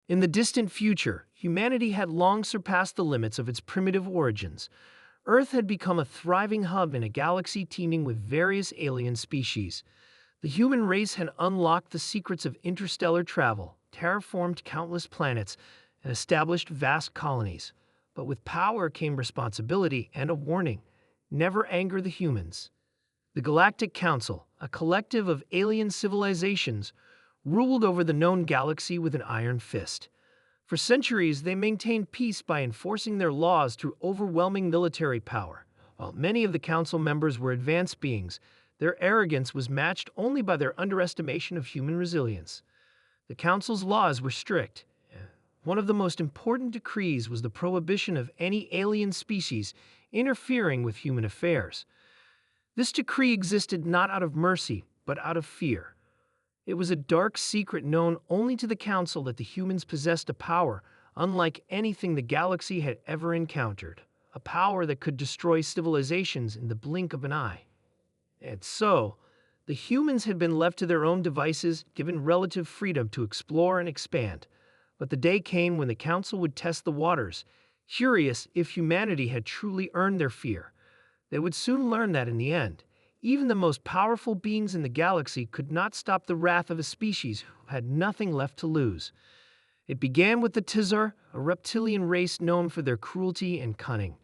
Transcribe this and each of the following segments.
In the distant future, humanity had long surpassed the limits of its primitive origins. Earth had become a thriving hub in a galaxy teeming with various alien species. The human race had unlocked the secrets of interstellar travel, terraformed countless planets, and established vast colonies. But with power came responsibility and a warning: never anger the humans. The Galactic Council, a collective of alien civilizations, ruled over the known galaxy with an iron fist. For centuries, they maintained peace by enforcing their laws through overwhelming military power. While many of the council members were advanced beings, their arrogance was matched only by their underestimation of human resilience. The council's laws were strict. One of the most important decrees was the prohibition of any alien species interfering with human affairs. This decree existed not out of mercy, but out of fear. It was a dark secret known only to the Council that the humans possessed a power unlike anything the galaxy had ever encountered, a power that could destroy civilizations in the blink of an eye. And so, the humans had been left to their own devices, given relative freedom to explore and expand. But the day came when the Council would test the waters, curious if humanity had truly earned their fear. They would soon learn that in the end, even the most powerful beings in the galaxy could not stop the wrath of a species who had nothing left to lose. It began with the Tizar, a reptilian race known for their cruelty and cunning.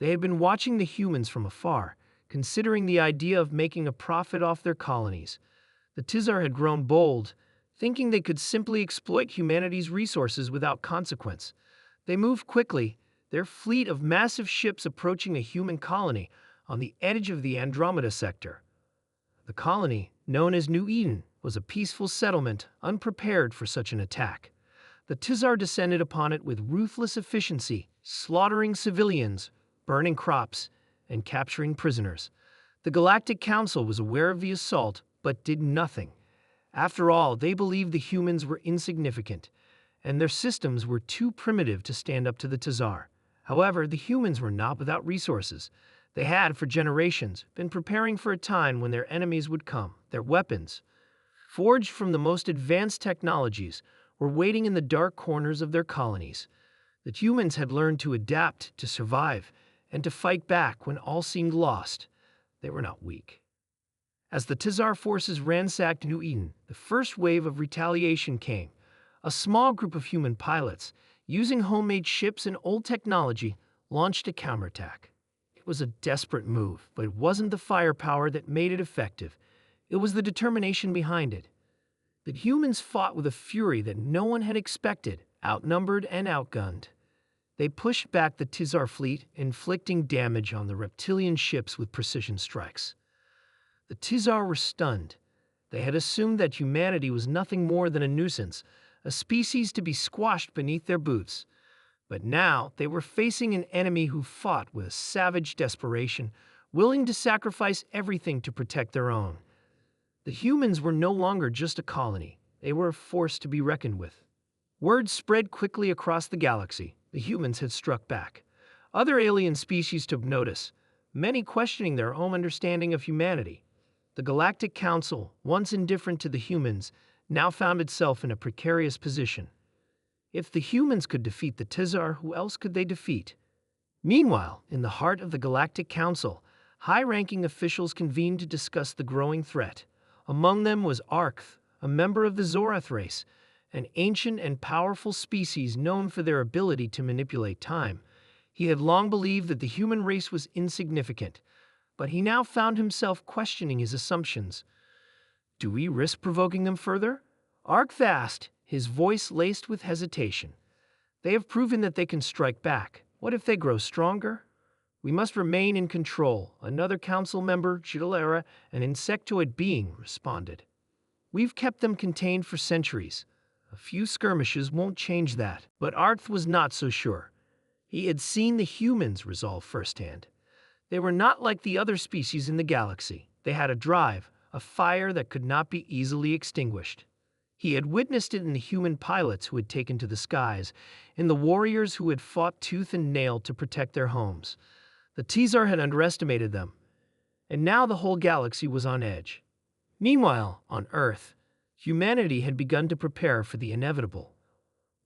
They had been watching the humans from afar, considering the idea of making a profit off their colonies. The Tizar had grown bold, thinking they could simply exploit humanity's resources without consequence. They moved quickly, their fleet of massive ships approaching a human colony on the edge of the Andromeda sector. The colony, known as New Eden, was a peaceful settlement unprepared for such an attack. The Tizar descended upon it with ruthless efficiency, slaughtering civilians, burning crops, and capturing prisoners. The Galactic Council was aware of the assault, but did nothing. After all, they believed the humans were insignificant, and their systems were too primitive to stand up to the Tizar. However, the humans were not without resources. They had, for generations, been preparing for a time when their enemies would come. Their weapons, forged from the most advanced technologies, were waiting in the dark corners of their colonies. The humans had learned to adapt, to survive, and to fight back when all seemed lost. They were not weak. As the Tizar forces ransacked New Eden, the first wave of retaliation came. A small group of human pilots, using homemade ships and old technology, launched a counterattack. It was a desperate move, but it wasn't the firepower that made it effective. It was the determination behind it. The humans fought with a fury that no one had expected, outnumbered and outgunned. They pushed back the Tizar fleet, inflicting damage on the reptilian ships with precision strikes. The Tizar were stunned. They had assumed that humanity was nothing more than a nuisance, a species to be squashed beneath their boots. But now they were facing an enemy who fought with savage desperation, willing to sacrifice everything to protect their own. The humans were no longer just a colony. They were a force to be reckoned with. Word spread quickly across the galaxy. The humans had struck back. Other alien species took notice, many questioning their own understanding of humanity. The Galactic Council, once indifferent to the humans, now found itself in a precarious position. If the humans could defeat the Tizar, who else could they defeat? Meanwhile, in the heart of the Galactic Council, high-ranking officials convened to discuss the growing threat. Among them was Orcs, a member of the Zorath race, an ancient and powerful species known for their ability to manipulate time. He had long believed that the human race was insignificant, but he now found himself questioning his assumptions. Do we risk provoking them further? Orc asked, his voice laced with hesitation. They have proven that they can strike back. What if they grow stronger? We must remain in control, another council member, Chidalera, an insectoid being, responded. We've kept them contained for centuries. A few skirmishes won't change that. But Arth was not so sure. He had seen the humans resolve firsthand. They were not like the other species in the galaxy. They had a drive, a fire that could not be easily extinguished. He had witnessed it in the human pilots who had taken to the skies, in the warriors who had fought tooth and nail to protect their homes. The Tizar had underestimated them, and now the whole galaxy was on edge. Meanwhile, on Earth, humanity had begun to prepare for the inevitable.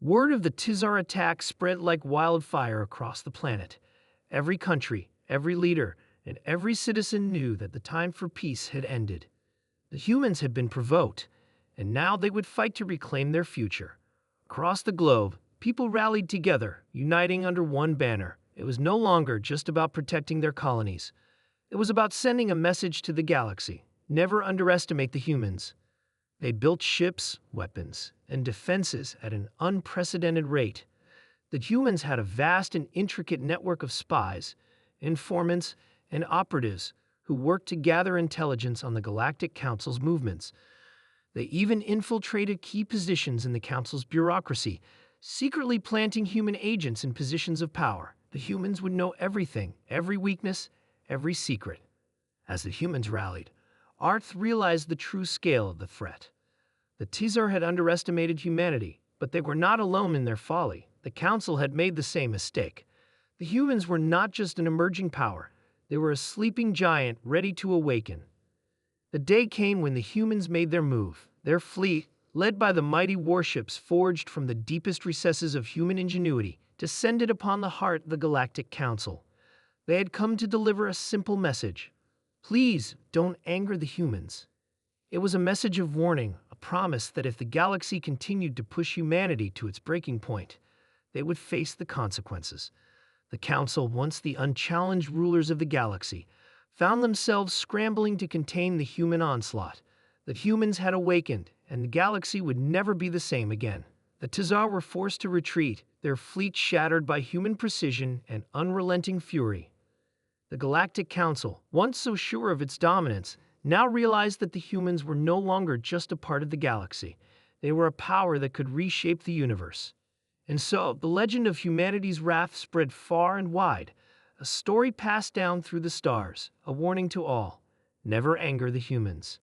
Word of the Tsar attack spread like wildfire across the planet. Every country, every leader, and every citizen knew that the time for peace had ended. The humans had been provoked, and now they would fight to reclaim their future. Across the globe, people rallied together, uniting under one banner. It was no longer just about protecting their colonies. It was about sending a message to the galaxy. Never underestimate the humans. They built ships, weapons, and defenses at an unprecedented rate. The humans had a vast and intricate network of spies, informants, and operatives who worked to gather intelligence on the Galactic Council's movements. They even infiltrated key positions in the Council's bureaucracy, secretly planting human agents in positions of power. The humans would know everything, every weakness, every secret. As the humans rallied, Arth realized the true scale of the threat. The Tsar had underestimated humanity, but they were not alone in their folly. The Council had made the same mistake. The humans were not just an emerging power, they were a sleeping giant ready to awaken. The day came when the humans made their move. Their fleet, led by the mighty warships forged from the deepest recesses of human ingenuity, descended upon the heart of the Galactic Council. They had come to deliver a simple message. Please don't anger the humans. It was a message of warning, a promise that if the galaxy continued to push humanity to its breaking point, they would face the consequences. The Council, once the unchallenged rulers of the galaxy, found themselves scrambling to contain the human onslaught. The humans had awakened, and the galaxy would never be the same again. The Tsar were forced to retreat, their fleet shattered by human precision and unrelenting fury. The Galactic Council, once so sure of its dominance, now realized that the humans were no longer just a part of the galaxy. They were a power that could reshape the universe. And so, the legend of humanity's wrath spread far and wide, a story passed down through the stars, a warning to all: never anger the humans.